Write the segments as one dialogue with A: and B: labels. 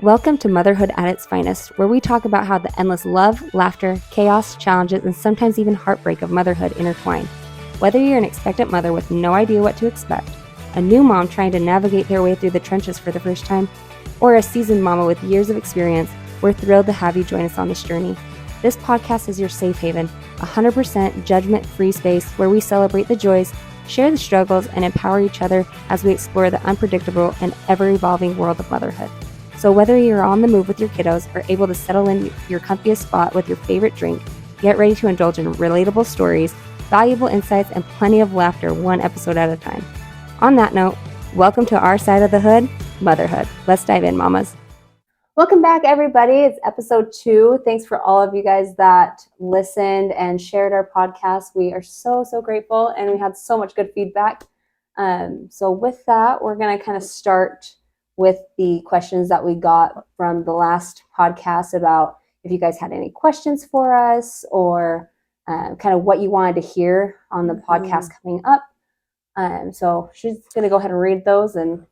A: Welcome to Motherhood at its Finest, where we talk about how the endless love, laughter, chaos, challenges, and sometimes even heartbreak of motherhood intertwine. Whether you're an expectant mother with no idea what to expect, a new mom trying to navigate their way through the trenches for the first time, or a seasoned mama with years of experience, we're thrilled to have you join us on this journey. This podcast is your safe haven, 100% judgment-free space where we celebrate the joys, share the struggles, and empower each other as we explore the unpredictable and ever-evolving world of motherhood. So whether you're on the move with your kiddos or able to settle in your comfiest spot with your favorite drink, get ready to indulge in relatable stories, valuable insights, and plenty of laughter one episode at a time. On that note, welcome to our side of the hood, motherhood. Let's dive in, mamas. Welcome back, everybody. It's episode 2. Thanks for all of you guys that listened and shared our podcast. We are so grateful, and we had so much good feedback. So with that, we're going to kind of start with the questions that we got from the last podcast about if you guys had any questions for us or kind of what you wanted to hear on the podcast coming up. So she's going to go ahead and read those and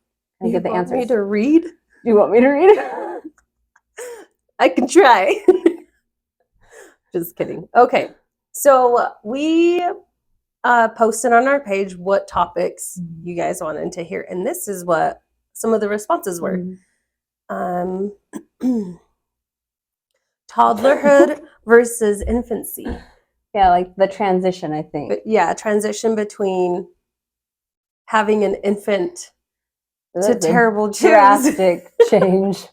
A: give the answers.
B: You want me to read?
A: You want me to read?
B: I can try. Just kidding. Okay. So we posted on our page what topics you guys wanted to hear. And this is what some of the responses were. Toddlerhood versus infancy.
A: Yeah, like the transition, I think.
B: But yeah, transition between having an infant to terrible
A: drastic change.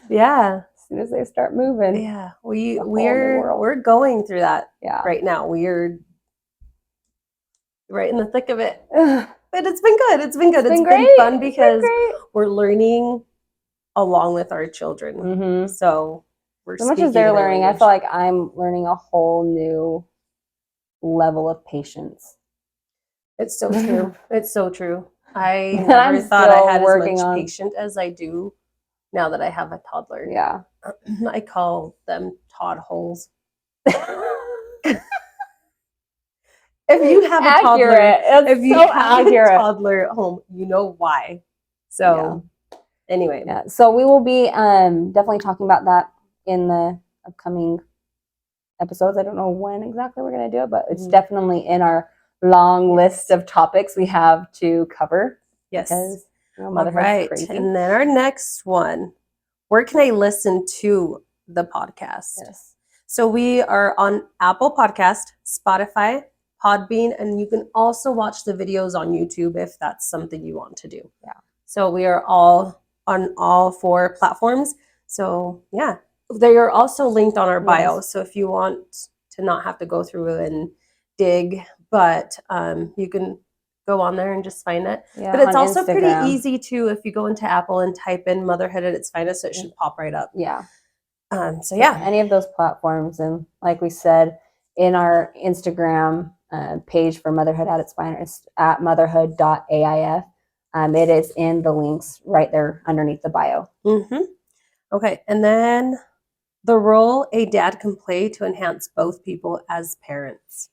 B: Yeah.
A: As soon as they start moving.
B: Yeah. We're going through that right now. We're right in the thick of it. But it's been good. It's been
A: great.
B: Fun because we're learning along with our children.
A: Mm-hmm.
B: So we're
A: as much as they're learning, I feel like I'm learning a whole new level of patience.
B: It's so true. It's so true. I never thought I had as much patience as I do now that I have a toddler.
A: Yeah.
B: I call them Todd holes. If you have a toddler at home, you know why. So anyway.
A: Yeah. So we will be definitely talking about that in the upcoming episodes. I don't know when exactly we're going to do it, but it's definitely in our long list of topics we have to cover.
B: Yes.
A: Because, motherhood's crazy.
B: And then our next one, where can I listen to the podcast?
A: Yes.
B: So we are on Apple Podcast, Spotify, Podbean, and you can also watch the videos on YouTube if that's something you want to do.
A: Yeah.
B: So we are all on all 4 platforms. So yeah, they are also linked on our bio. So if you want to not have to go through and dig, but you can go on there and just find it.
A: Yeah,
B: but it's also
A: Instagram.
B: pretty easy too if you go into Apple and type in Motherhood at its Finest, it should pop right up.
A: Yeah.
B: So yeah,
A: any of those platforms, and like we said, in our Instagram page for Motherhood at its Finest at motherhood.aif. It is in the links right there underneath the bio.
B: Mm-hmm. Okay, and then the role a dad can play to enhance both people as parents.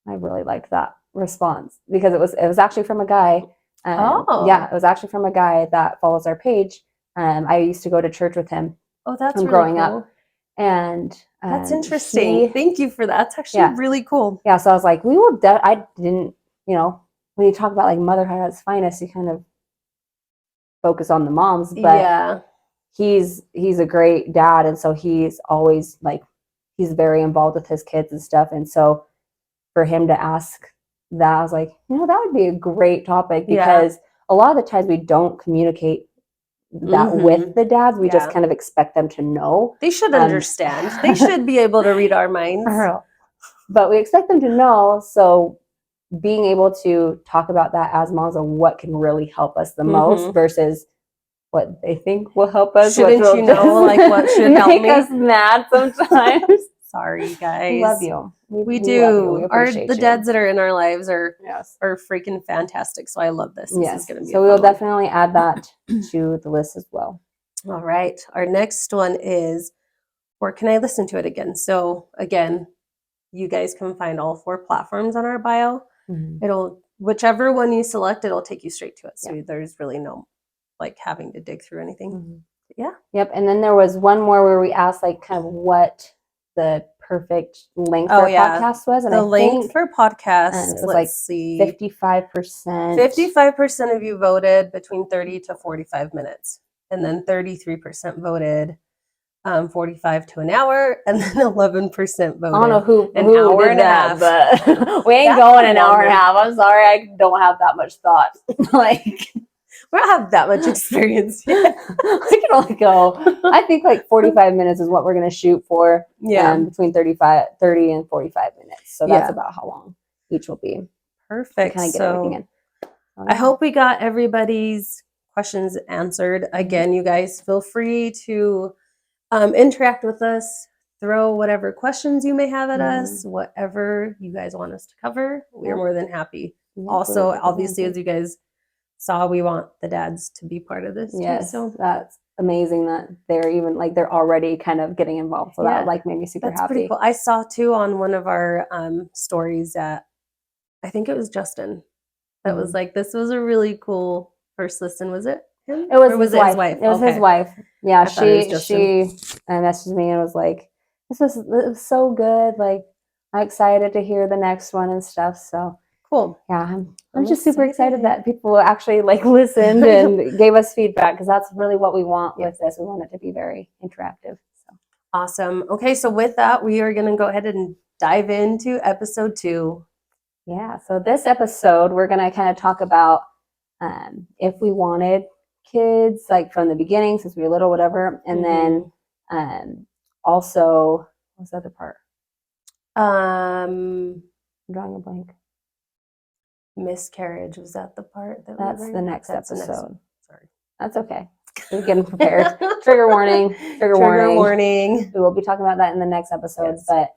A: I really liked that response because it was actually from a guy. Yeah, it was actually from a guy that follows our page. I used to go to church with him.
B: Oh, that's really
A: growing
B: cool.
A: up, and
B: that's interesting. Thank you for that. That's actually really cool.
A: Yeah, so I was like, we will. I didn't, when you talk about like motherhood at its finest, you kind of focus on the moms, but he's a great dad, and so he's always like he's very involved with his kids and stuff, and so for him to ask that, I was like, that would be a great topic because a lot of the times we don't communicate that with the dads. We just kind of expect them to know.
B: They should understand. They should be able to read our minds.
A: But we expect them to know. So being able to talk about that as moms and what can really help us the most versus what they think will help us.
B: Shouldn't you know, like what should help me?
A: Make us mad sometimes.
B: Sorry, guys.
A: We love you.
B: We do. The dads that are in our lives are freaking fantastic. So I love this. This is going to be
A: so we'll definitely add that to the list as well.
B: All right. Our next one is, where can I listen to it again? So again, you guys can find all 4 platforms on our bio. It'll, whichever one you select, it'll take you straight to it. So there's really no like having to dig through anything. Yeah.
A: Yep. And then there was one more where we asked like kind of what the perfect length for a podcast was. And
B: the
A: I
B: length
A: think
B: for podcasts,
A: it was
B: let's
A: like
B: see.
A: 55%.
B: 55% of you voted between 30 to 45 minutes. And then 33% voted 45 to an hour. And then 11% voted.
A: I don't know who
B: an hour
A: did
B: and
A: that,
B: a half.
A: but we ain't
B: That's
A: going an hour
B: longer.
A: and a half. I'm sorry, I don't have that much thought. Like,
B: We don't have that much experience yet.
A: I can only go. I think like 45 minutes is what we're going to shoot for.
B: Yeah.
A: Between 30 and 45 minutes. So that's about how long each will be.
B: Perfect.
A: Kind of get everything in.
B: I hope we got everybody's questions answered. Again, you guys feel free to interact with us, throw whatever questions you may have at us, whatever you guys want us to cover. We are more than happy. Also, obviously, as you guys saw, we want the dads to be part of this too. So
A: that's amazing that they're even like they're already kind of getting involved. So that like made me super
B: that's
A: happy.
B: pretty cool. I saw too on one of our stories that I think it was Justin that was like, this was a really cool first listen. Was it him?
A: It was,
B: his wife.
A: It was his wife. Yeah, she messaged me and was like, it was so good. Like, I'm excited to hear the next one and stuff. So
B: cool.
A: Yeah, I'm just super excited that people actually like listened and gave us feedback, because that's really what we want with this. We want it to be very interactive. So
B: awesome. Okay, so with that, we are going to go ahead and dive into episode 2.
A: Yeah, so this episode, we're going to kind of talk about if we wanted kids, like from the beginning, since we were little, whatever. And then also, what's the other part? I'm drawing a blank.
B: Miscarriage. Was that the part?
A: That's the next episode.
B: Sorry.
A: That's okay. We're getting prepared. Trigger warning. Trigger warning. We will be talking about that in the next episode. Yes. But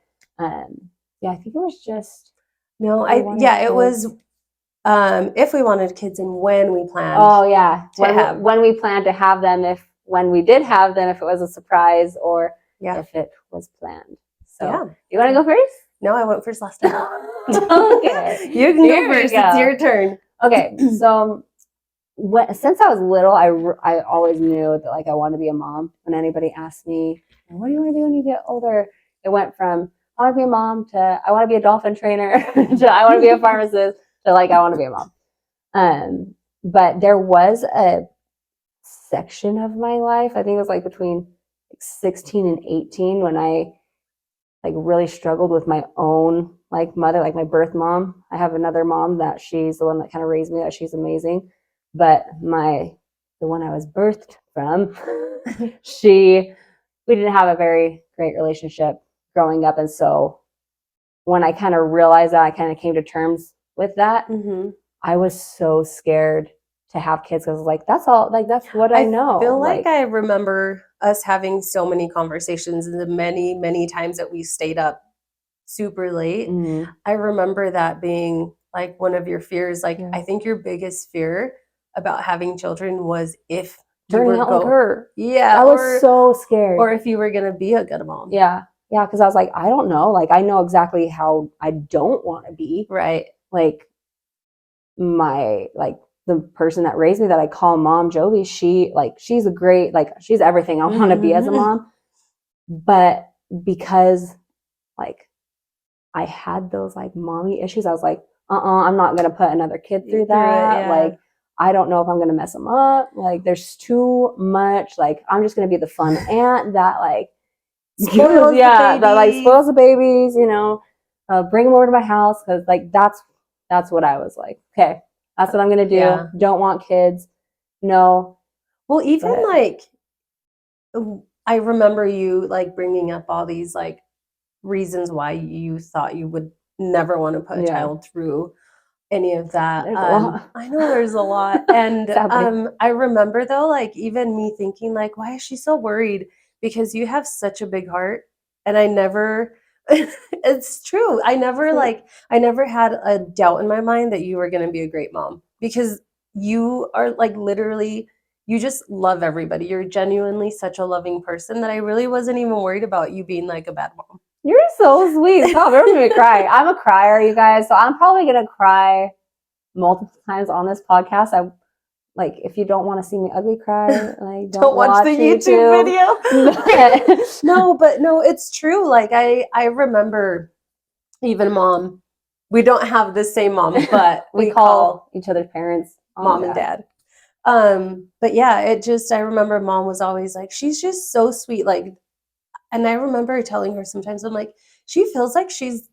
A: yeah, I think it was just...
B: No, it was if we wanted kids and when we planned.
A: Oh yeah, when we planned to have them, when we did have them, if it was a surprise or if it was planned. So you want to go first?
B: No, I went first last time.
A: Okay,
B: you can go first. It's your turn.
A: Okay, so since I was little, I always knew that like I wanted to be a mom. When anybody asked me, "What do you want to do when you get older?" It went from I want to be a mom to I want to be a dolphin trainer to I want to be a pharmacist to like I want to be a mom. But there was a section of my life, I think it was like between 16 and 18, when I like really struggled with my own like mother, like my birth mom. I have another mom that she's the one that kind of raised me, that she's amazing. But the one I was birthed from, we didn't have a very great relationship growing up. And so when I kind of realized that, I kind of came to terms with that. I was so scared to have kids, because like that's all, like that's what I know.
B: I feel like I remember us having so many conversations, and the many, many times that we stayed up super late. I remember that being like one of your fears. Like I think your biggest fear about having children was if
A: turning out like her.
B: Yeah,
A: I was so scared.
B: Or if you were gonna be a good mom.
A: Yeah, because I was like, I don't know. Like I know exactly how I don't want to be.
B: Right.
A: Like the person that raised me, that I call mom, Jovi, she's a great, like she's everything I want to be as a mom. But because like I had those like mommy issues, I was like, I'm not gonna put another kid through that. Like I don't know if I'm gonna mess them up. Like there's too much. Like I'm just gonna be the fun aunt that like spoils the babies. You know, bring them over to my house, because like that's what I was like. Okay. That's what I'm going to do. Yeah. Don't want kids. No.
B: Well, even like, I remember you like bringing up all these like reasons why you thought you would never want to put a child through any of that. I know there's a lot. And I remember though, like even me thinking like, why is she so worried? Because you have such a big heart. And I never... it's true. I never had a doubt in my mind that you were going to be a great mom, because you are like literally, you just love everybody. You're genuinely such a loving person that I really wasn't even worried about you being like a bad mom.
A: You're so sweet. Stop. You're making me cry. I'm a crier, you guys. So I'm probably going to cry multiple times on this podcast. like if you don't want to see me ugly cry, like
B: Don't watch the YouTube video. No, but no, it's true. Like I remember even mom. We don't have the same mom, but
A: we call each other's parents
B: mom and dad. But yeah, I remember mom was always like, she's just so sweet. Like, and I remember telling her sometimes, I'm like, she feels like she's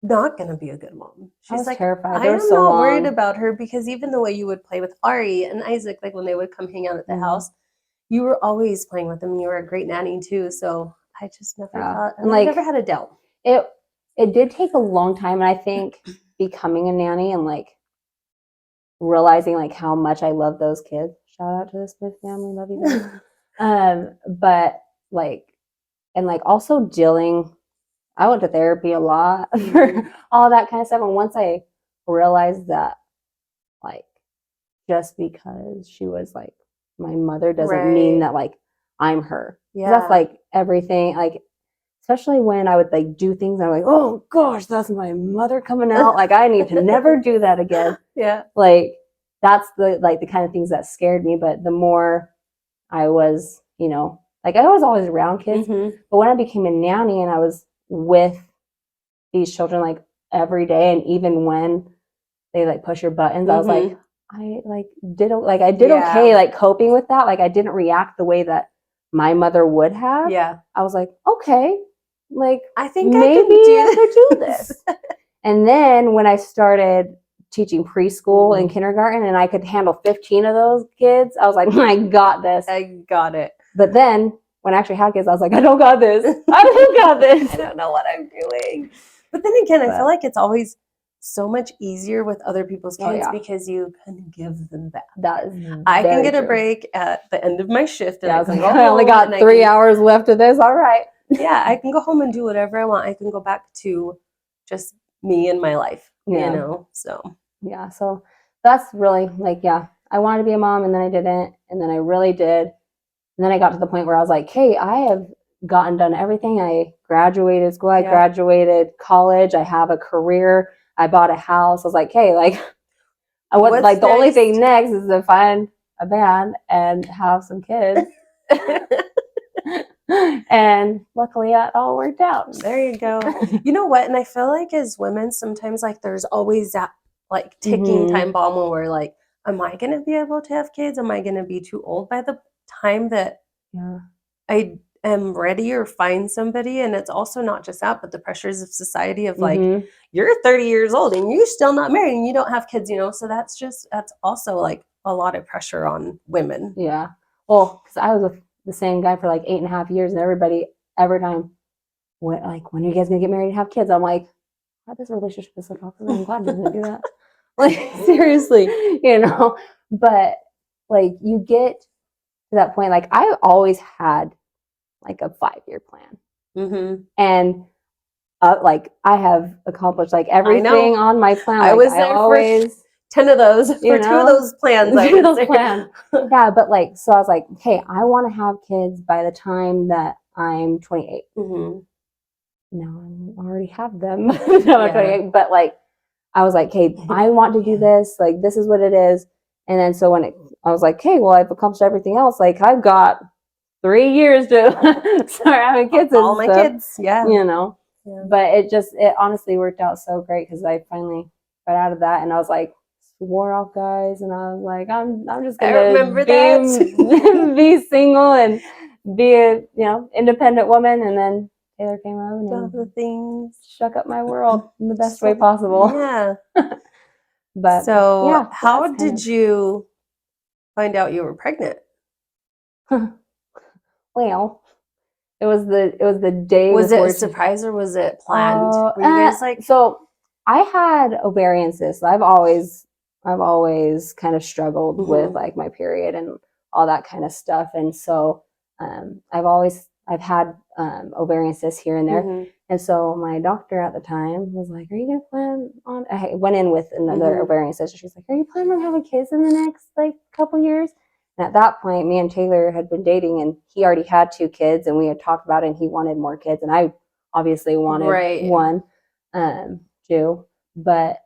B: not gonna be a good mom. She's like,
A: terrified.
B: I am not worried about her, because even the way you would play with Ari and Isaac, like when they would come hang out at the house, you were always playing with them. You were a great nanny too. So I just never thought, and I never had a doubt.
A: It did take a long time, and I think becoming a nanny and like realizing like how much I love those kids. Shout out to the Smith family, love you guys. But like, and like also dealing. I went to therapy a lot for all that kind of stuff, and once I realized that, like, just because she was like my mother doesn't mean that like I'm her. Yeah, that's like everything. Like, especially when I would like do things, and I'm like, oh gosh, that's my mother coming out. Like, I need to never do that again.
B: Yeah,
A: like that's the kind of things that scared me. But the more I was, like I was always around kids, but when I became a nanny and I was with these children like every day, and even when they like push your buttons, I was like, I did okay, like coping with that. Like I didn't react the way that my mother would have.
B: Yeah,
A: I was like, okay, like
B: I think
A: maybe I could do this. And then when I started teaching preschool and kindergarten, and I could handle 15 of those kids, I was like, I got this.
B: I got it.
A: But then when I actually had kids, I was like, I don't got this. I don't got this.
B: I don't know what I'm doing. But then again, I feel like it's always so much easier with other people's kids because you can give them that.
A: That is
B: I can get a break at the end of my shift, and
A: I was like, I only got 3 hours left of this. All right.
B: Yeah, I can go home and do whatever I want. I can go back to just me and my life, so.
A: Yeah, so that's really like, I wanted to be a mom, and then I didn't, and then I really did. And then I got to the point where I was like, hey, I have done everything. I graduated school, I graduated college, I have a career, I bought a house. I was like, hey, like, the only thing next is to find a man and have some kids. And luckily that all worked out.
B: There you go. You know what? And I feel like as women, sometimes like there's always that like ticking time bomb when we're like, am I going to be able to have kids? Am I going to be too old by the time that I am ready or find somebody? And it's also not just that, but the pressures of society of like, you're 30 years old and you're still not married and you don't have kids, so that's also like a lot of pressure on women.
A: Yeah. Well, because I was with the same guy for like 8.5 years, and everybody every time when are you guys gonna get married and have kids? I'm like, God, this relationship is so toxic. I'm glad you're gonna do that. Like, seriously, but like you get to that point. Like, I always had like a 5-year plan, and like I have accomplished like everything on my plan. Like,
B: I was there always for 10 of those, for 2 of those plans.
A: Yeah, but like, so I was like, hey, I want to have kids by the time that I'm 28. Now I already have them. No, I'm 28, but like, I was like, hey, I want to do this. Like, this is what it is. And then so when I was like, hey, well, I've accomplished everything else. Like, I've got 3 years to start having kids.
B: All my kids,
A: But it honestly worked out so great, because I finally got out of that, and I was like, swore off guys, and I was like, I'm just gonna be single and be a independent woman. And then Taylor came out and
B: the things
A: shook up my world in the best way possible.
B: Yeah.
A: But
B: so how did you find out you were pregnant?
A: Well, it was the day.
B: Was it a surprise or was it planned? Were you guys like?
A: So I had ovarian cysts. I've always kind of struggled with like my period and all that kind of stuff, and so I've had ovarian cysts here and there. And so my doctor at the time was like, are you going to plan on, I went in with another ovarian cyst. She's like, are you planning on having kids in the next like couple years? And at that point, me and Taylor had been dating, and he already had 2 kids, and we had talked about it, and he wanted more kids. And I obviously wanted 1, 2, but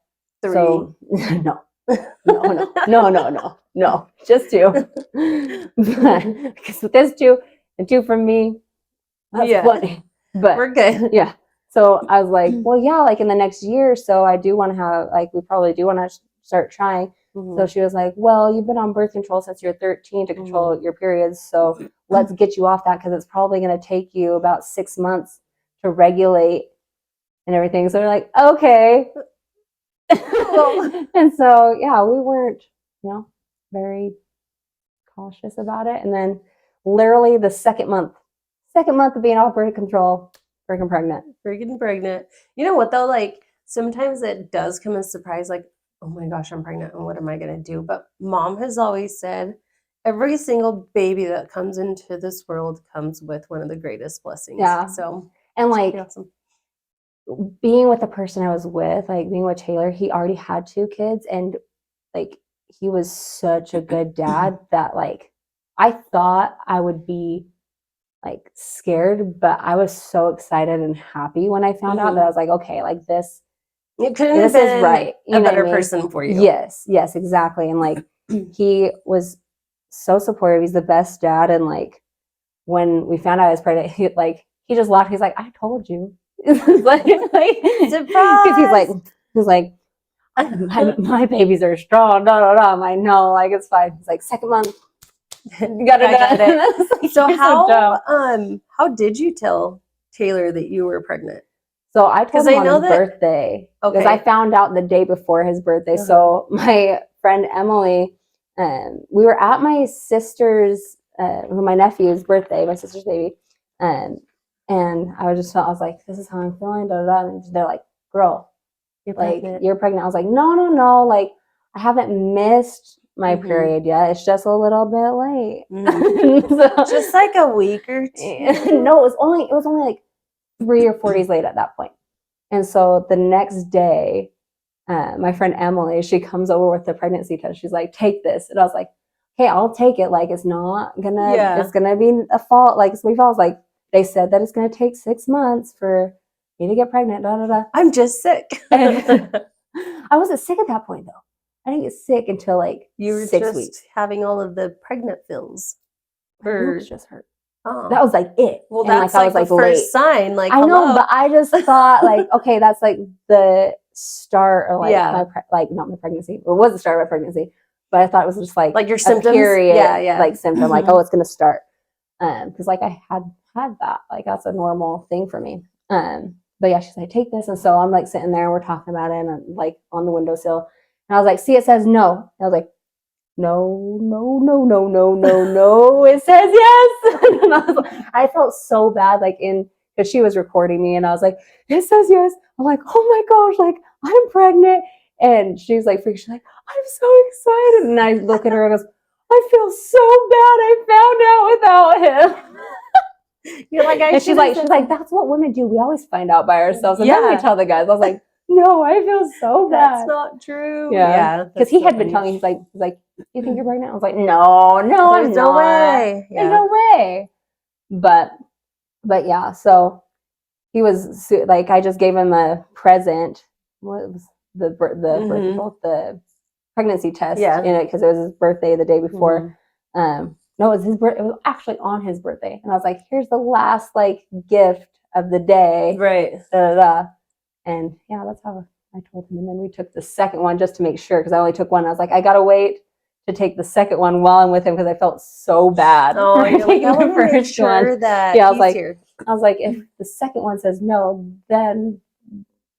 B: 3.
A: So, no. No, just 2. Because with this 2 and 2 from me, that's
B: Yeah.
A: funny. But
B: We're good.
A: yeah. So I was like, well, yeah, like in the next year or so, I do want to have, like, we probably do want to start trying. So she was like, well, you've been on birth control since you're 13 to control your periods. So let's get you off that because it's probably going to take you about 6 months to regulate and everything. So we're like, okay. And so, yeah, we weren't, very cautious about it. And then literally the second month of being off birth control, freaking pregnant.
B: Freaking pregnant. You know what though? Like sometimes it does come as a surprise, like, oh my gosh, I'm pregnant and what am I gonna do? But mom has always said every single baby that comes into this world comes with one of the greatest blessings.
A: Yeah.
B: So
A: And
B: it's
A: like
B: pretty awesome.
A: being with the person I was with, like being with Taylor, he already had 2 kids and like he was such a good dad that like I thought I would be like scared, but I was so excited and happy when I found out that I was like, okay, like this
B: It couldn't have
A: this is
B: been
A: right. You
B: a
A: know what I
B: better
A: mean?
B: person for you.
A: Yes, exactly. And like he was so supportive. He's the best dad. And like when we found out I was pregnant, he just laughed. He's like, I told you. like
B: Surprise!
A: He's like, my babies are strong. I'm like, no, like it's fine. He's like, second month. You got it. Like,
B: so how did you tell Taylor that you were pregnant?
A: So I told him on his birthday because I found out the day before his birthday. So my friend Emily, we were at my sister's, my nephew's birthday, my sister's baby, and I was like, this is how I'm feeling. Da, da, da. And they're like, girl, you're pregnant. I was like, no, like I haven't missed my period yet. It's just a little bit late.
B: So, just like a week or 2.
A: No, it was only like 3 or 4 days late at that point. And so the next day, my friend Emily, she comes over with the pregnancy test. She's like, take this. And I was like, hey, I'll take it. Like, it's not gonna, it's gonna be a fault. Like, I was like, they said that it's gonna take 6 months for me to get pregnant. Da, da, da.
B: I'm just sick.
A: I wasn't sick at that point though. I didn't get sick until like
B: you were
A: 6 weeks.
B: Having all of the pregnant feels.
A: My boobs just hurt.
B: Oh.
A: That was like it.
B: Well, that's like the first sign. Like,
A: I know, but I just thought like, okay, that's like the start of like not my pregnancy. It was the start of my pregnancy, but I thought it was just like
B: your symptoms,
A: period, like symptom, like oh, it's gonna start. Because like I had that, like that's a normal thing for me. But yeah, she's like, take this, and so I'm like sitting there and we're talking about it, and I'm like on the windowsill, and I was like, see, it says no. And I was like, no, it says yes. And I felt so bad, like because she was recording me, and I was like, it says yes. I'm like, oh my gosh, like I'm pregnant. And she's like, she's like, I'm so excited. And I look at her and goes, I feel so bad I found out without him. You're like, she's like, that's what women do. We always find out by ourselves. And then we tell the guys. I was like, no, I feel so bad.
B: That's not true.
A: Yeah. Because he had been telling me, he's like, you think you're pregnant? I was like, no,
B: there's no way.
A: There's no way. But yeah, so he was like, I just gave him a present. What was the pregnancy test in it because it was his birthday the day before. No, it was his birthday. It was actually on his birthday, and I was like, here's the last like gift of the day,
B: right?
A: Da, da, da. And yeah, that's how I told him. And then we took the second one just to make sure because I only took one. I was like, I gotta wait to take the second one while I'm with him because I felt so bad.
B: Oh, you're like, I want to make sure that
A: I was like, if the second one says no, then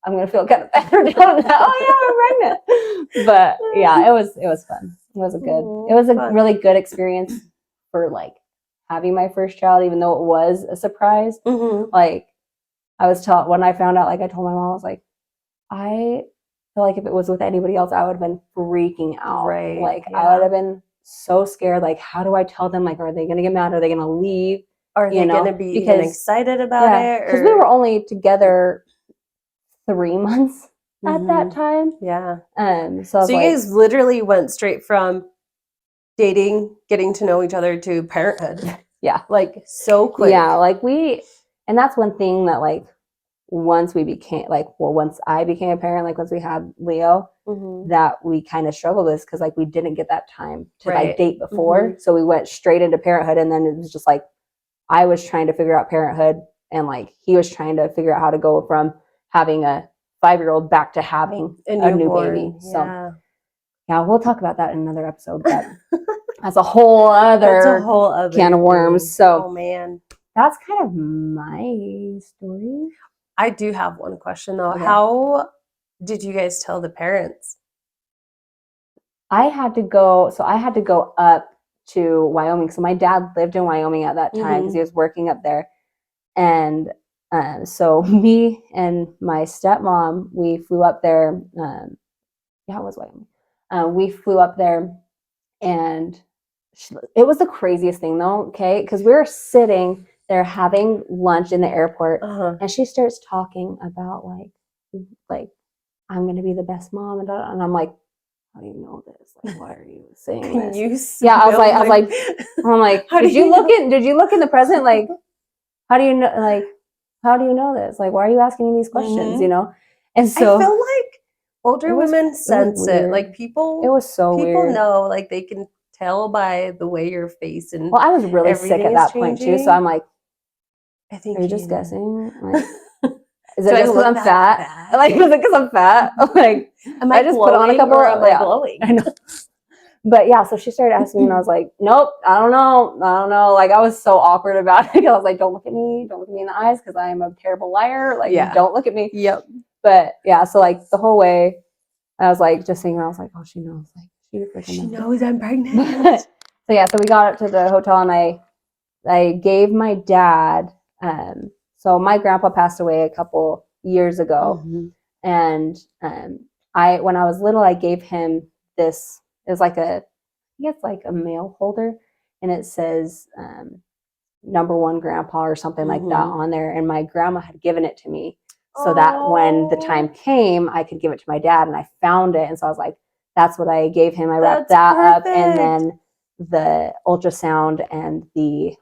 A: I'm gonna feel kind of better doing that. Oh yeah, I'm pregnant. But yeah, it was fun. It was a really good experience for like having my first child, even though it was a surprise. Like I was taught when I found out, like I told my mom, I was like, I feel like if it was with anybody else, I would have been freaking out.
B: Right.
A: Like I would have been so scared. Like, how do I tell them? Like, are they gonna get mad? Are they gonna leave?
B: Are they gonna be even excited about it?
A: Because we were only together 3 months at that time.
B: Yeah.
A: So
B: you guys literally went straight from dating, getting to know each other to parenthood.
A: Yeah.
B: Like so quick.
A: Yeah. Like and that's one thing that like once I became a parent, like once we had Leo,
B: Mhm.
A: that we kind of struggled with because like we didn't get that time to like
B: Right.
A: date before. So we went straight into parenthood, and then it was just like I was trying to figure out parenthood, and like he was trying to figure out how to go from having a 5-year-old back to having a new baby. So yeah, we'll talk about that in another episode, but that's a whole
B: That's a
A: other
B: whole other
A: can of worms.
B: thing.
A: So
B: oh man,
A: that's kind of my story.
B: I do have one question though.
A: Okay.
B: How did you guys tell the parents?
A: I had to go up to Wyoming. So my dad lived in Wyoming at that time because he was working up there. And so me and my stepmom, we flew up there. Yeah, it was Wyoming. We flew up there, and it was the craziest thing though, okay? Because we were sitting there having lunch in the airport, and she starts talking about like I'm gonna be the best mom, and I'm like, how do you know this? Like, why are you saying
B: Can
A: this?
B: you
A: Yeah, I'm like, did you look in the present? Like, how do you know? Like, how do you know this? Like, why are you asking me these questions? You know? And so
B: I feel like older women sense it. Like
A: it
B: people
A: was so
B: people
A: weird.
B: know, like they can tell by the way your face and
A: Well, I was really sick
B: everything
A: at
B: is
A: that point too, so
B: changing.
A: I'm like,
B: I think
A: are you just guessing? Like, is
B: Do
A: it
B: I
A: just because
B: look
A: I'm
B: that
A: fat?
B: bad?
A: Like, is it because I'm fat? Like,
B: am I
A: just put on a
B: glowing
A: couple.
B: or am I
A: Yeah,
B: glowing?
A: I know. But yeah, so she started asking me, and I was like, nope, I don't know. Like, I was so awkward about it. I was like, don't look at me in the eyes because I am a terrible liar. Like, don't look at me.
B: Yep.
A: But yeah, so like the whole way, I was like just thinking, I was like, oh, she knows. Like,
B: she knows I'm pregnant.
A: So yeah, so we got up to the hotel, and I gave my dad. So my grandpa passed away a couple years ago, and when I was little, I gave him this. It was like I think it's like a mail holder, and it says number one grandpa or something like that on there. And my grandma had given it to me so that when the time came, I could give it to my dad. And I found it, and so I was like, that's what I gave him. I wrapped that up, and then the ultrasound and the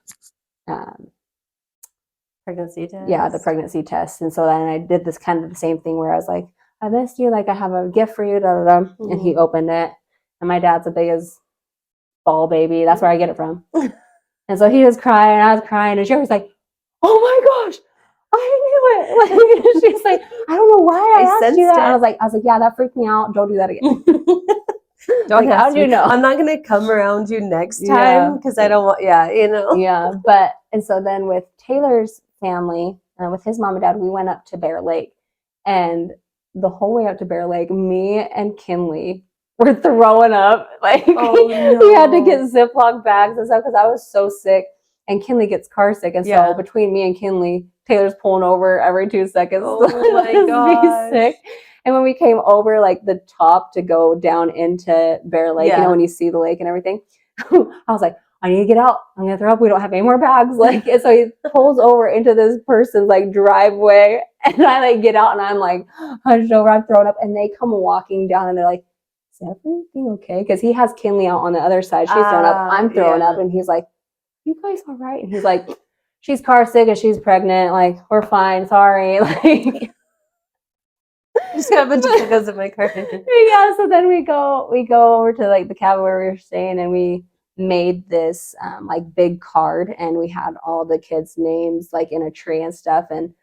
B: pregnancy test.
A: Yeah, the pregnancy test. And so then I did this kind of the same thing where I was like, I missed you. Like, I have a gift for you. Da, da, da. And he opened it. And my dad's the biggest ball baby. That's where I get it from. And so he was crying. I was crying. And she was like, oh my gosh, I knew it. Like, she's like, I don't know why I asked you that. I was like, yeah, that freaked me out. Don't do that again.
B: Don't
A: like, how'd you know?
B: I'm not gonna come around you next time because I don't want. Yeah, you know.
A: Yeah, but and so then with Taylor's family, with his mom and dad, we went up to Bear Lake, and the whole way up to Bear Lake, me and Kinley were throwing up. Like, we had to get Ziploc bags and stuff because I was so sick, and Kinley gets car sick, and so between me and Kinley, Taylor's pulling over every 2 seconds.
B: Oh my gosh.
A: Be sick. And when we came over like the top to go down into Bear Lake, you know, when you see the lake and everything, I was like, I need to get out. I'm gonna throw up. We don't have any more bags. Like, and so he pulls over into this person's like driveway, and I like get out, and I'm like hunched over. I'm throwing up, and they come walking down, and they're like, "Is everything okay?" Because he has Kinley out on the other side. She's throwing up. I'm throwing up, and he's like, "You guys all right?" And he's like, "She's car sick and she's pregnant. Like, we're fine. Sorry." Like.
B: I just got a bunch of photos in my car.
A: Yeah, so then we go over to like the cabin where we were staying, and we made this like big card, and we had all the kids' names like in a tray and stuff, and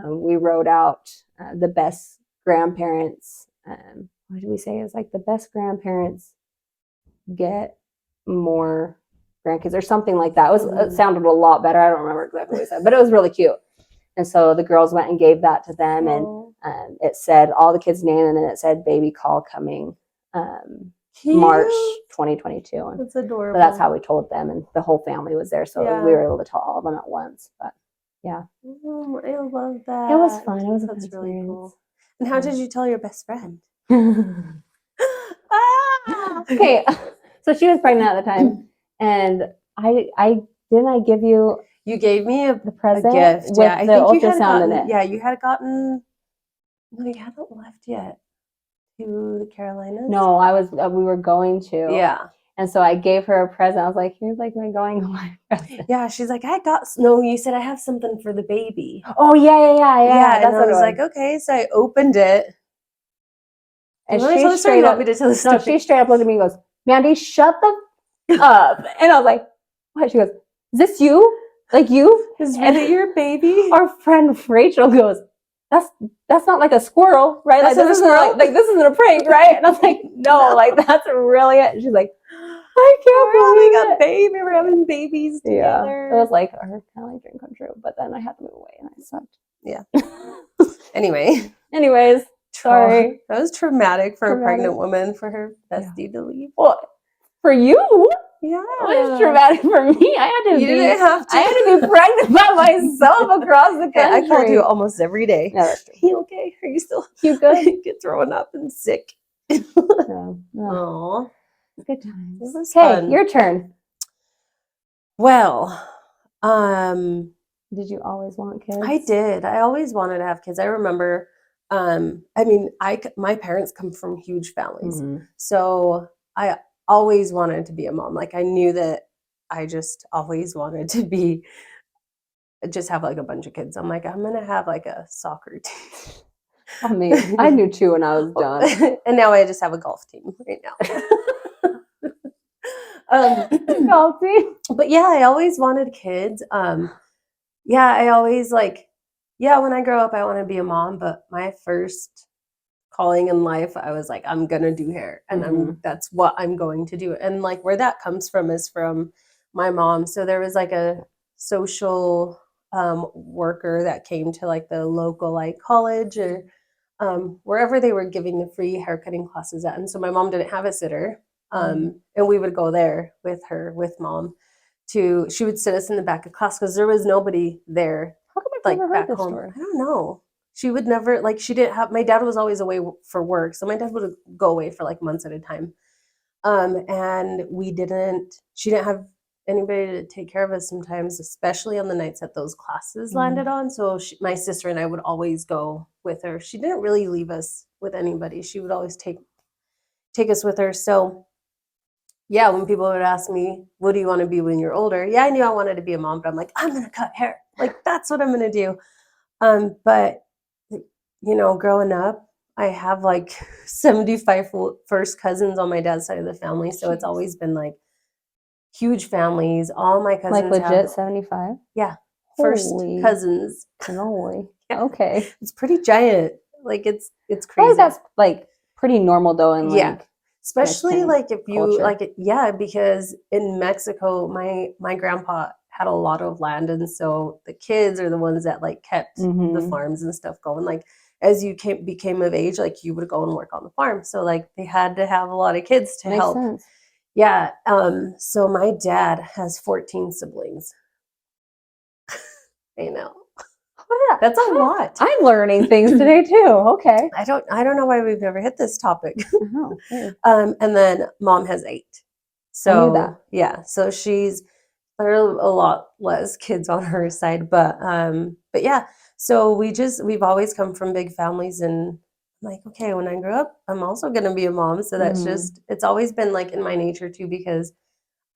A: we wrote out the best grandparents. What did we say? It was like the best grandparents get more grandkids or something like that. It sounded a lot better. I don't remember exactly what we said, but it was really cute. And so the girls went and gave that to them, and it said all the kids' name, and then it said baby call coming March 2022. And
B: that's adorable.
A: So that's how we told them, and the whole family was there, so we were able to tell all of them at once. But yeah,
B: I love that.
A: It was fun. It was
B: that's really cool. And how did you tell your best friend?
A: Okay, so she was pregnant at the time, and I give you.
B: You gave me
A: the present
B: gift.
A: with the ultrasound in it.
B: Yeah, you had gotten. No, you hadn't left yet to the Carolinas.
A: No, we were going to.
B: Yeah.
A: And so I gave her a present. I was like, here's like my going away present.
B: Yeah, she's like, no, you said I have something for the baby.
A: Oh, yeah.
B: That's and I was like, okay. So I opened it.
A: And
B: You want to
A: she
B: tell the story?
A: straight
B: You
A: up,
B: want me to tell the
A: no,
B: story?
A: she straight up looked at me and goes, Mandy, shut the up. And I was like, what? She goes, is this you? Like you?
B: Is
A: And
B: really your baby?
A: our friend Rachel goes, that's not like a squirrel, right?
B: That's
A: like
B: not
A: this
B: a
A: isn't
B: squirrel?
A: like this isn't a prank, right? And I was like, no,
B: No.
A: like that's really it. And she's like, I can't
B: We're having
A: believe
B: a
A: it.
B: baby. We're having babies
A: Yeah,
B: together.
A: it was like her kind of like dream come true. But then I had to move away, and I sucked.
B: Yeah. Anyway,
A: Anyways, sorry.
B: That was traumatic for a
A: Traumatic.
B: pregnant woman for her bestie to leave.
A: Well, for you,
B: Yeah.
A: it was traumatic for me. I had to
B: You
A: be.
B: didn't have to.
A: I had to be pregnant by myself across the country.
B: I called you almost every day.
A: Yeah, that's true.
B: You okay? Are you still
A: You good?
B: get throwing up and sick?
A: No.
B: Aw.
A: Good times.
B: It was
A: Okay,
B: fun.
A: your turn.
B: Well,
A: Did you always want kids?
B: I did. I always wanted to have kids. I remember, I mean, my parents come from huge families.
A: Mhm.
B: So I always wanted to be a mom. Like I knew that I just always wanted to just have like a bunch of kids. I'm like, I'm going to have like a soccer team.
A: I mean, I knew too when I was done.
B: And now I just have a golf team right now.
A: Golf team.
B: But yeah, I always wanted kids. Yeah, I always when I grow up, I want to be a mom. But my first calling in life, I was like, I'm gonna do hair, and that's what I'm going to do. And like where that comes from is from my mom. So there was like a social worker that came to like the local like college or wherever they were giving the free haircutting classes at. And so my mom didn't have a sitter, and we would go there with her with mom. She would sit us in the back of class because there was nobody there.
A: How come I've
B: Like
A: never
B: back
A: heard this
B: home.
A: story?
B: I don't know. She would never she didn't have. My dad was always away for work, so my dad would go away for like months at a time. And she didn't have anybody to take care of us sometimes, especially on the nights that those classes landed on. So my sister and I would always go with her. She didn't really leave us with anybody. She would always take us with her. So yeah, when people would ask me, what do you want to be when you're older? Yeah, I knew I wanted to be a mom, but I'm like, I'm going to cut hair. Like, that's what I'm going to do. But, growing up, I have like 75 first cousins on my dad's side of the family. So it's always been like huge families. All my cousins
A: Like legit 75?
B: Yeah. First
A: Holy
B: cousins.
A: cannoli.
B: Yeah.
A: Okay.
B: It's pretty giant. Like it's
A: I
B: crazy.
A: feel like that's like pretty normal though in
B: Yeah.
A: like
B: Especially
A: Mexican
B: like if you
A: culture.
B: because in Mexico, my grandpa had a lot of land, and so the kids are the ones that like kept the farms and stuff going. Like as you became of age, like you would go and work on the farm. So like they had to have a lot of kids to
A: Makes
B: help.
A: sense.
B: Yeah. So my dad has 14 siblings. I know. That's a lot.
A: I'm learning things today too. Okay.
B: I don't know why we've never hit this topic.
A: Oh, weird.
B: And then mom has 8. So
A: I knew that.
B: Yeah, so there are a lot less kids on her side, but yeah. So we've always come from big families, and I'm like, okay, when I grow up, I'm also gonna be a mom. So that's it's always been like in my nature too, because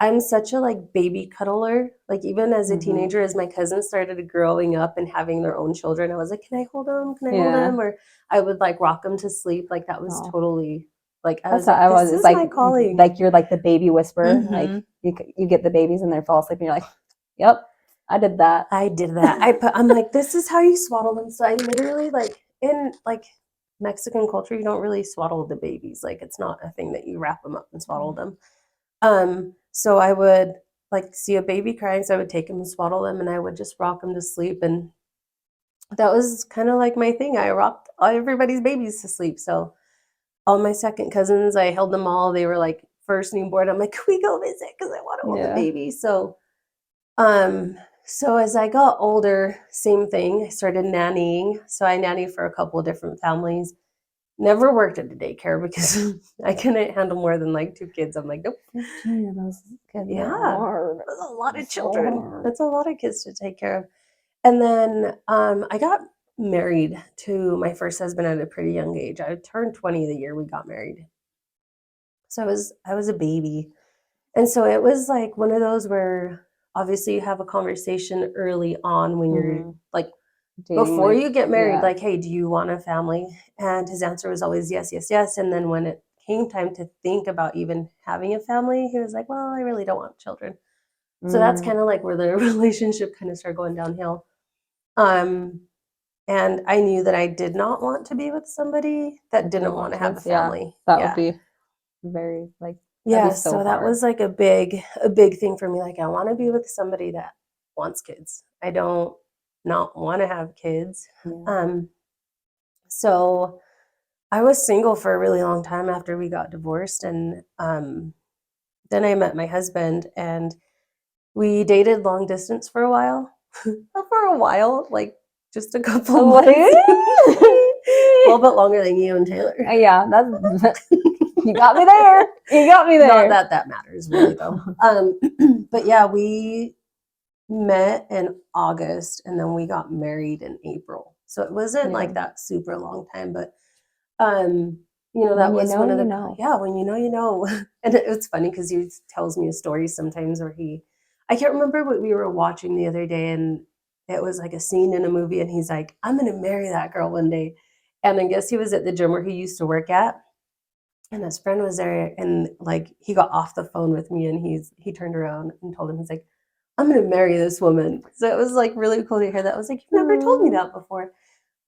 B: I'm such a like baby cuddler. Like even as a teenager, as my cousins started growing up and having their own children, I was like, can I hold them? Can I hold them? Or I would like rock them to sleep. Like that was totally like I was like, this is my calling.
A: Like you're like the baby whisperer. Like you get the babies and they fall asleep and you're like, yep, I did that.
B: I did that. I'm like, this is how you swaddle them. So I literally like in like Mexican culture, you don't really swaddle the babies. Like it's not a thing that you wrap them up and swaddle them. So I would like see a baby crying, so I would take him and swaddle them, and I would just rock them to sleep. And that was kind of like my thing. I rocked everybody's babies to sleep. So all my second cousins, I held them all. They were like first newborn. I'm like, can we go visit? Because I want to hold the baby. So as I got older, same thing. I started nannying. So I nannied for a couple of different families. Never worked at a daycare because I couldn't handle more than like 2 kids. I'm like, nope.
A: 15 of those kids.
B: Yeah, that's a lot of children. That's a lot of kids to take care of. And then I got married to my first husband at a pretty young age. I turned 20 the year we got married. So I was a baby. And so it was like one of those where obviously you have a conversation early on when you're like
A: dating,
B: before
A: like,
B: you get married,
A: yeah.
B: like, hey, do you want a family? And his answer was always yes, yes, yes. And then when it came time to think about even having a family, he was like, well, I really don't want children. So that's
A: Mm,
B: kind of like where the relationship kind of started going downhill. Um, and I knew that I did not want to be with somebody that didn't want to have a
A: kids, yeah.
B: family.
A: That would
B: Yeah.
A: be very, like, that'd
B: Yeah,
A: be so
B: so that
A: hard.
B: was like a big thing for me. Like I want to be with somebody that wants kids. I don't not want to have kids.
A: Yeah.
B: So I was single for a really long time after we got divorced, and then I met my husband, and we dated long distance for a while. Not for a while, like just a couple
A: Like,
B: months. A little bit longer than you and Taylor.
A: yeah, that's you got me there. You got me
B: Not
A: there.
B: that matters really though. But yeah, we met in August and then we got married in April. So it wasn't like
A: Yeah.
B: that super long time, but that
A: When you
B: was
A: know,
B: one of
A: you
B: the
A: know.
B: yeah, when you know, you know. And it's funny because he tells me a story sometimes where I can't remember what we were watching the other day, and it was like a scene in a movie, and he's like, I'm gonna marry that girl one day. And I guess he was at the gym where he used to work at, and his friend was there, and like he got off the phone with me, and he turned around and told him, he's like, I'm gonna marry this woman. So it was like really cool to hear that. I was like, you've never told me that before.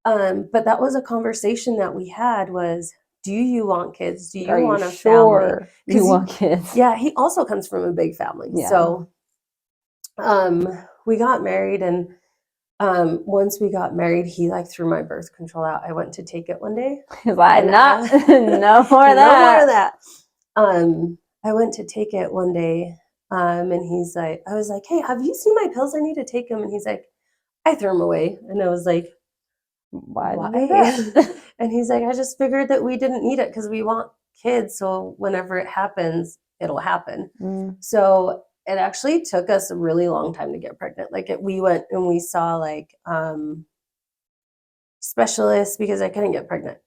B: But that was a conversation that we had was, do you want kids? Do you
A: Are you
B: want a family?
A: sure you want kids?
B: Yeah, he also comes from a big family.
A: Yeah.
B: So we got married, and once we got married, he like threw my birth control out. I went to take it one day.
A: He's like,
B: And
A: not, no more of
B: no more of
A: that.
B: that. I went to take it one day, and he's like, I was like, hey, have you seen my pills? I need to take them. And he's like, I threw them away. And I was like,
A: Why?
B: why? And he's like, I just figured that we didn't need it because we want kids. So whenever it happens, it'll happen. So it actually took us a really long time to get pregnant. Like we went and we saw like specialists because I couldn't get pregnant.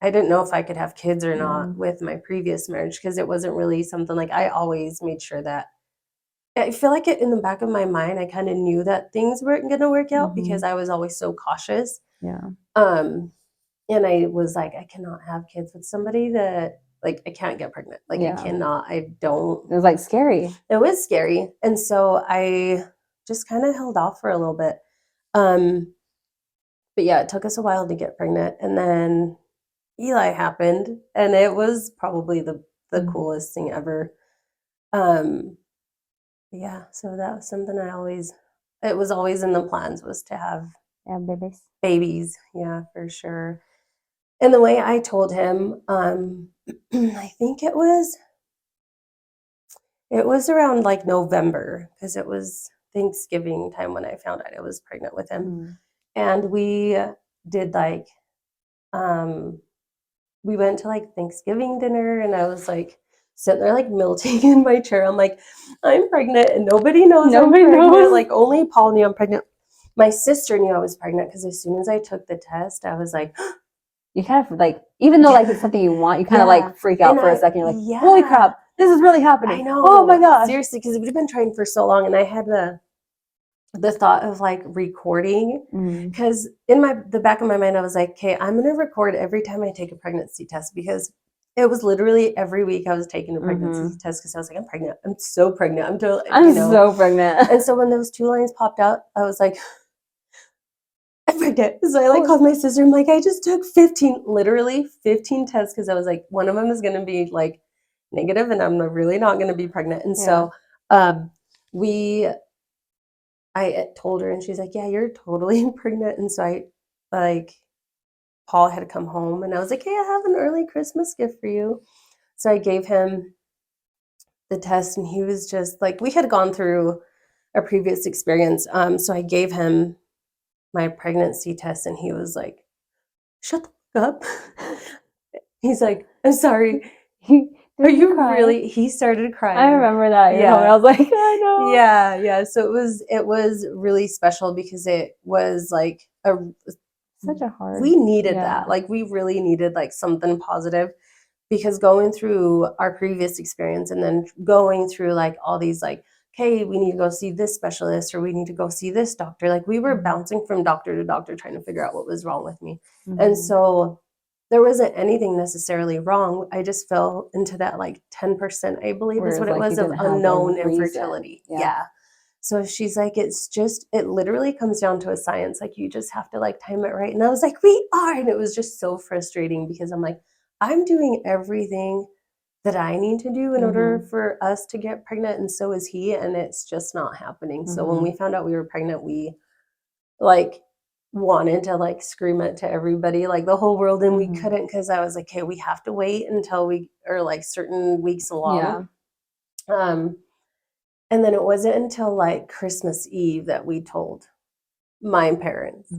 B: I didn't know if I could have kids or not with my previous marriage because it wasn't really something like I always made sure that I feel like in the back of my mind, I kind of knew that things weren't going to work out because I was always so cautious.
A: Yeah.
B: And I was like, I cannot have kids with somebody that like I can't get pregnant. Like I cannot. I don't.
A: It was like scary.
B: It was scary, and so I just kind of held off for a little bit. But yeah, it took us a while to get pregnant, and then Eli happened, and it was probably the coolest thing ever. Yeah, so that was something it was always in the plans was to have babies. Yeah, for sure. And the way I told him, I think it was around like November because it was Thanksgiving time when I found out I was pregnant with him. And we did like we went to like Thanksgiving dinner, and I was like sitting there like melting in my chair. I'm like, I'm pregnant and nobody knows
A: Nobody
B: I'm pregnant.
A: knows.
B: Like only Paul knew I'm pregnant. My sister knew I was pregnant because as soon as I took the test, I was like,
A: you kind of like, even though like it's something you want, you kind of like freak out for a second. You're like, holy crap, this is really happening.
B: I know.
A: Oh my gosh.
B: Seriously, because we've been trying for so long, and I had the thought of like recording because in the back of my mind I was like, okay, I'm gonna record every time I take a pregnancy test because it was literally every week I was taking a pregnancy test because I was like, I'm pregnant. I'm so pregnant. I'm
A: so pregnant.
B: And so when those 2 lines popped out, I was like, I'm pregnant. So I like called my sister. I'm like, I just took literally 15 tests because I was like, one of them is gonna be like negative and I'm really not gonna be pregnant. And so I told her, and she's like, yeah, you're totally pregnant. And so Paul had to come home, and I was like, hey, I have an early Christmas gift for you. So I gave him the test, and he was just like, we had gone through a previous experience. So I gave him my pregnancy test, and he was like, shut the fuck up. He's like, I'm sorry. Are you really? He started crying.
A: I remember that.
B: Yeah.
A: I was like, I know.
B: Yeah. So it was really special because it was like
A: such a hard.
B: We needed that. Like we really needed like something positive because going through our previous experience and then going through like all these like okay, we need to go see this specialist or we need to go see this doctor. Like we were bouncing from doctor to doctor trying to figure out what was wrong with me. And so there wasn't anything necessarily wrong. I just fell into that like 10%, I believe is
A: Whereas,
B: what it
A: like,
B: was,
A: you
B: of
A: didn't have a
B: unknown
A: reason.
B: infertility. Yeah. So she's like, it's just, it literally comes down to a science. Like you just have to like time it right. And I was like, we are. And it was just so frustrating because I'm like, I'm doing everything that I need to do in order for us to get pregnant. And so is he. And it's just not happening. So when we found out we were pregnant, we like wanted to like scream it to everybody, like the whole world. And we couldn't, because I was like, okay, we have to wait until we are like certain weeks along. And then it wasn't until like Christmas Eve that we told my parents.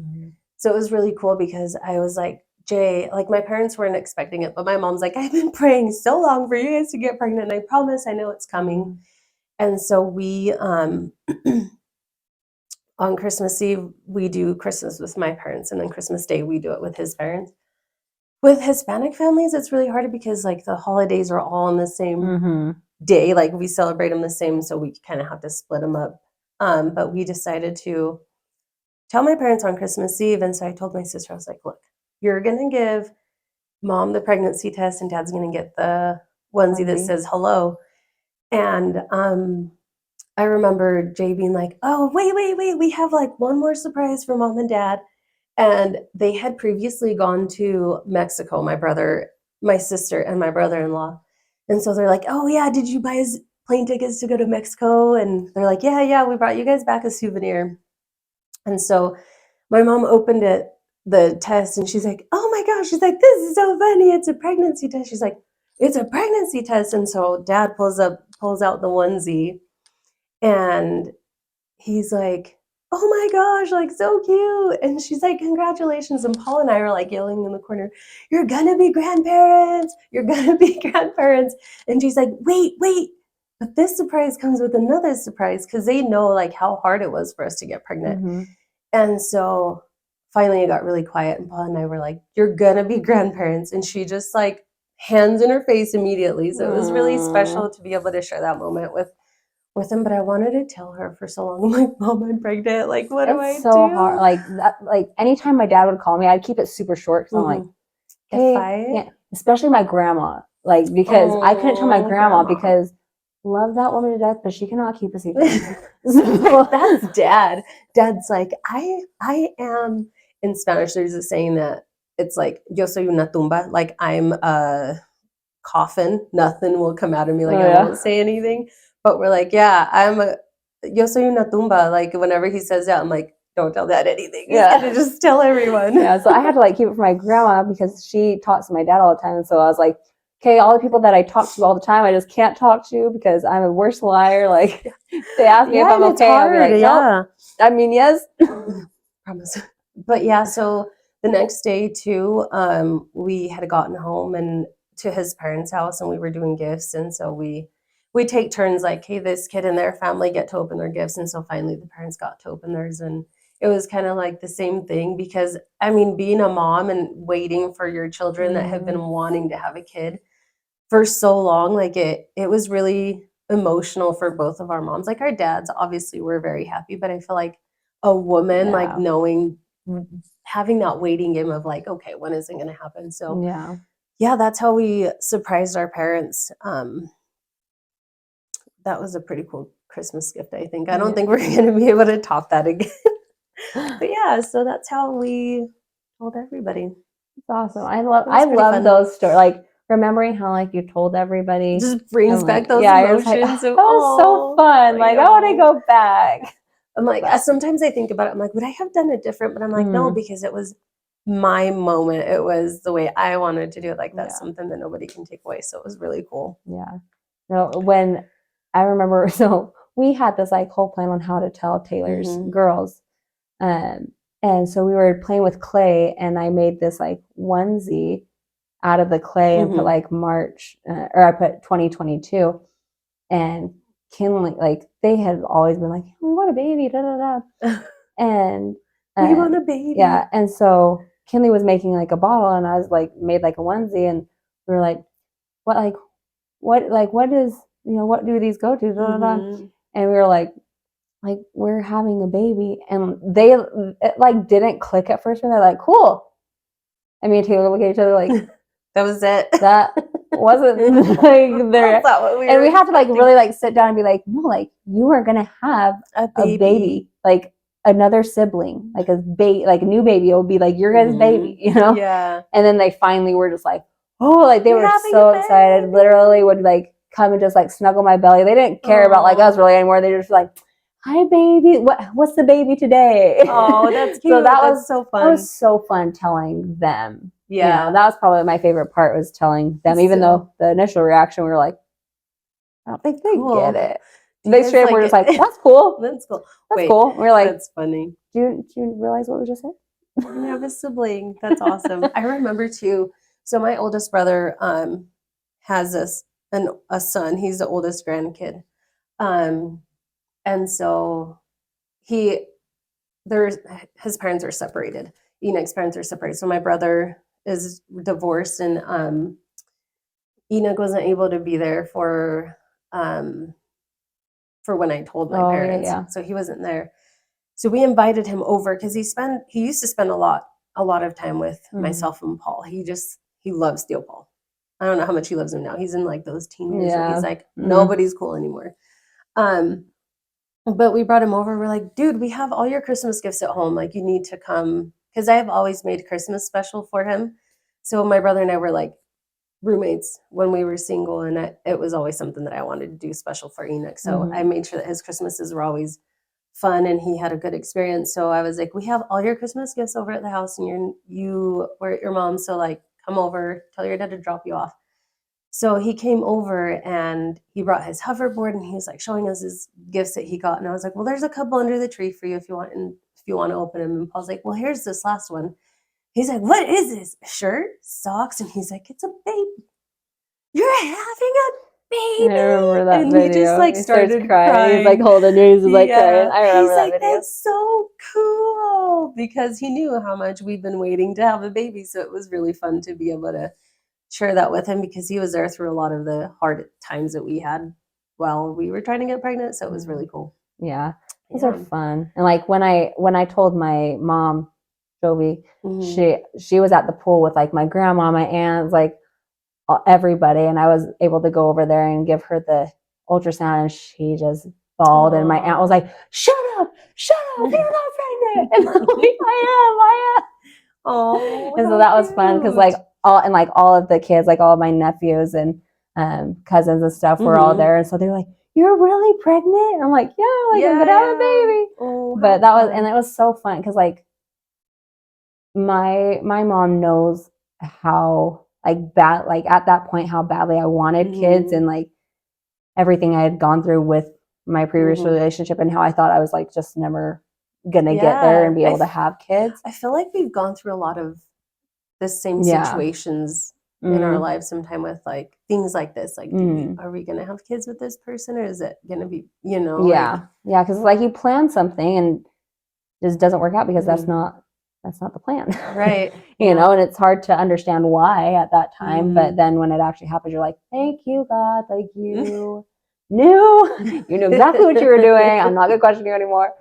B: So it was really cool because I was like, Jay, like my parents weren't expecting it, but my mom's like, I've been praying so long for you guys to get pregnant. And I promise I know it's coming. And so we, on Christmas Eve, we do Christmas with my parents. And then Christmas Day, we do it with his parents. With Hispanic families, it's really hard because like the holidays are all on the same day, like we celebrate them the same, so we kind of have to split them up. But we decided to tell my parents on Christmas Eve, and so I told my sister, I was like, look, you're gonna give mom the pregnancy test and dad's gonna get the onesie that says hello. And I remember Jay being like, oh, wait, we have like one more surprise for mom and dad. And they had previously gone to Mexico, my brother, my sister, and my brother-in-law. And so they're like, oh yeah, did you buy his plane tickets to go to Mexico? And they're like, yeah, we brought you guys back a souvenir. And so my mom opened it, the test, and she's like, oh my gosh, she's like, this is so funny. It's a pregnancy test. She's like, it's a pregnancy test. And so dad pulls out the onesie, and he's like, oh my gosh, like so cute. And she's like, congratulations. And Paul and I were like yelling in the corner, you're gonna be grandparents. You're gonna be grandparents. And she's like, wait. But this surprise comes with another surprise, because they know like how hard it was for us to get pregnant. And so finally it got really quiet, and Paul and I were like, you're gonna be grandparents. And she just like hands in her face immediately. So it was really special to be able to share that moment with him. But I wanted to tell her for so long. I'm like, Mom, I'm pregnant. Like, what do I do?
A: It's so hard. Like that, like anytime my dad would call me, I'd keep it super short. So I'm like, hey, especially my grandma, like, because I couldn't tell my grandma because love that woman to death, but she cannot keep a secret.
B: So that's dad. Dad's like, I am, in Spanish, there's a saying that it's like, yo soy una tumba, like I'm a coffin. Nothing will come out of me. Like I won't say anything. But we're like, yeah, yo soy una tumba. Like whenever he says that, I'm like, don't tell dad anything. He's gonna just tell everyone.
A: So I had to like keep it from my grandma because she talks to my dad all the time. And so I was like, okay, all the people that I talk to all the time, I just can't talk to because I'm a worst liar. Like they ask me if I'm okay, I'll be like, nope. I mean, yes.
B: Promise. But yeah, so the next day too, we had gotten home and to his parents' house, and we were doing gifts. And so we take turns, like, hey, this kid and their family get to open their gifts. And so finally the parents got to open theirs, and it was kind of like the same thing, because I mean, being a mom and waiting for your children that have been wanting to have a kid for so long, like it was really emotional for both of our moms. Like our dads obviously were very happy, but I feel like a woman, like knowing, having that waiting game of like, okay, when is it going to happen? So yeah, that's how we surprised our parents. That was a pretty cool Christmas gift, I think. I don't think we're going to be able to top that again. But yeah, so that's how we told everybody.
A: It's awesome. I love those stories. Like remembering how like you told everybody
B: just brings back those emotions.
A: Like, oh, that was so fun. Like I want to go back.
B: I'm like, sometimes I think about it. I'm like, would I have done it different? But I'm like, no, because it was my moment. It was the way I wanted to do it. Like that's something that nobody can take away. So it was really cool.
A: Yeah. No, when I remember, so we had this like whole plan on how to tell Taylor's girls. And so we were playing with clay, and I made this like onesie out of the clay and put like March, or I put 2022. And Kinley, like they had always been like, we want a baby, da da da. And
B: we want a baby.
A: Yeah. And so Kinley was making like a bottle, and I was like made like a onesie, and we were like, what is, what do these go to? Da, da, da. and we were like we're having a baby, and it like didn't click at first, and they're like, cool. And me and Taylor look at each other like,
B: that was it.
A: That wasn't like there. And we had to like really like sit down and be like, no, like you are gonna have a baby, like another sibling, like like a new baby. It will be like your guys' baby, you know?
B: Yeah.
A: And then they finally were just like, oh, like they were so excited. Literally would like come and just like snuggle my belly. They didn't care about like us really anymore. They were just like, hi baby, what's the baby today?
B: Oh, that's cute.
A: So
B: was so fun.
A: That was so fun telling them. Yeah, that was probably my favorite part, was telling them, even though the initial reaction, we were like, I don't think they get it. They straight up were just like, that's cool.
B: That's cool.
A: That's cool. We were like,
B: that's funny.
A: Do you realize what we just said?
B: You have a sibling. That's awesome. I remember too. So my oldest brother has a son. He's the oldest grandkid. And so his parents are separated. Enoch's parents are separated. So my brother is divorced, and Enoch wasn't able to be there for when I told my parents. Yeah. So he wasn't there. So we invited him over because he used to spend a lot of time with myself and Paul. He loves Theo Paul. I don't know how much he loves him now. He's in like those teen years where he's like, nobody's cool anymore. But we brought him over. We're like, dude, we have all your Christmas gifts at home. Like, you need to come. Because I have always made Christmas special for him. So my brother and I were like roommates when we were single. And it was always something that I wanted to do special for Enoch. So I made sure that his Christmases were always fun and he had a good experience. So I was like, we have all your Christmas gifts over at the house, and you were at your mom's. So like, come over, tell your dad to drop you off. So he came over and he brought his hoverboard, and he was like showing us his gifts that he got. And I was like, well, there's a couple under the tree for you if you want, and if you want to open them. And Paul's like, well, here's this last one. He's like, what is this? A shirt, socks? And he's like, it's a baby. You're having a baby.
A: I remember that
B: and
A: video.
B: He just like started crying.
A: He's like holding her. He's like crying. I remember
B: he's
A: that
B: like,
A: video.
B: That's so cool, because he knew how much we'd been waiting to have a baby. So it was really fun to be able to share that with him, because he was there through a lot of the hard times that we had while we were trying to get pregnant. So it was really cool.
A: Yeah, those are fun. And like when I told my mom, Jovi, she was at the pool with like my grandma, my aunts, like everybody, and I was able to go over there and give her the ultrasound, and she just bawled. And my aunt was like, shut up, you're not pregnant. And I'm like, I am. Oh, and so that was fun, because like all of the kids, like all of my nephews and cousins and stuff were all there, and so they were like, you're really pregnant? And I'm like, yeah, like I'm gonna have a baby. But that was, and it was so fun, because like my mom knows how like bad, like at that point, how badly I wanted kids, and like everything I had gone through with my previous relationship, and how I thought I was like just never gonna get there and be able to have kids.
B: I feel like we've gone through a lot of the same situations in our lives sometime, with like things like this, like are we gonna have kids with this person, or is it gonna be,
A: because like you plan something and it just doesn't work out, because that's not the plan,
B: right?
A: You know, and it's hard to understand why at that time, but then when it actually happens, you're like, thank you, God, like you knew exactly what you were doing. I'm not gonna question you anymore.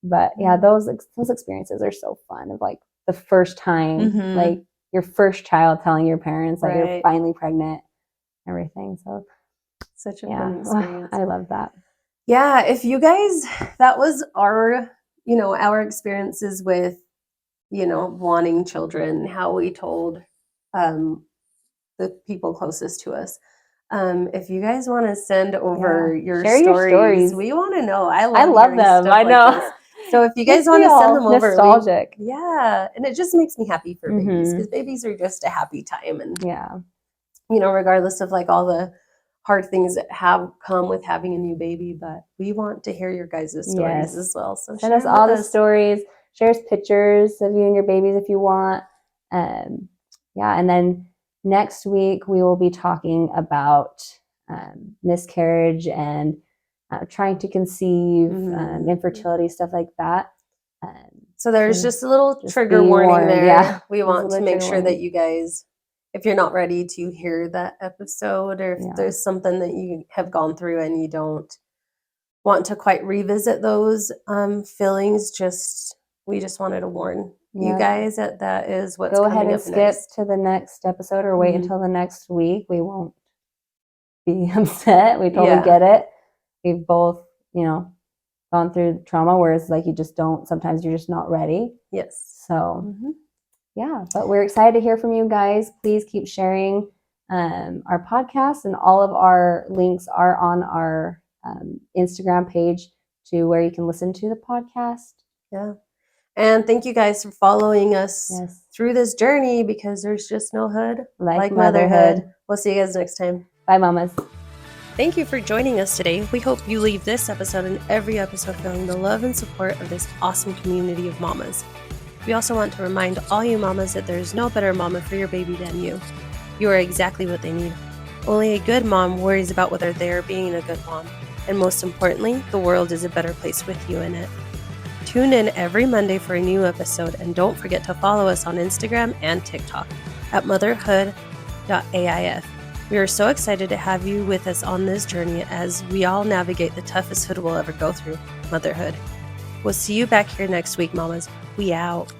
A: But yeah, those experiences are so fun, of like the first time, like your first child telling your parents that you're finally pregnant, everything. So
B: such a fun experience.
A: I love that.
B: Yeah, if you guys, that was our experiences with, wanting children, how we told the people closest to us. If you guys want to send over your stories, we want to know. I love them. I know. Like, so if you guys want to send them over,
A: nostalgic.
B: And it just makes me happy for babies, because babies are just a happy time, and regardless of like all the hard things that have come with having a new baby, but we want to hear your guys' stories as well. So
A: send us all the stories. Share us pictures of you and your babies if you want. And then next week we will be talking about miscarriage and trying to conceive, infertility, stuff like that.
B: So there's just a little trigger warning there. Yeah. We want to make sure that you guys, if you're not ready to hear that episode, or if there's something that you have gone through and you don't want to quite revisit those feelings. We just wanted to warn you
A: Yep.
B: guys that is what's
A: Go
B: coming
A: ahead and
B: up
A: skip
B: next.
A: to the next episode or wait
B: Mhm.
A: until the next week. We won't be upset. We totally
B: Yeah.
A: get it. We've both, gone through trauma, whereas like you just don't, sometimes you're just not ready.
B: Yes.
A: So
B: Mhm.
A: yeah, but we're excited to hear from you guys. Please keep sharing our podcast, and all of our links are on our Instagram page to where you can listen to the podcast.
B: Yeah. And thank you guys for following us
A: Yes.
B: through this journey, because there's just no hood
A: Like
B: motherhood.
A: motherhood.
B: We'll see you guys next time.
A: Bye, mamas.
B: Thank you for joining us today. We hope you leave this episode and every episode feeling the love and support of this awesome community of mamas. We also want to remind all you mamas that there is no better mama for your baby than you. You are exactly what they need. Only a good mom worries about whether they are being a good mom. And most importantly, the world is a better place with you in it. Tune in every Monday for a new episode, and don't forget to follow us on Instagram and TikTok at motherhood.aif. We are so excited to have you with us on this journey as we all navigate the toughest hood we'll ever go through, motherhood. We'll see you back here next week, mamas. We out.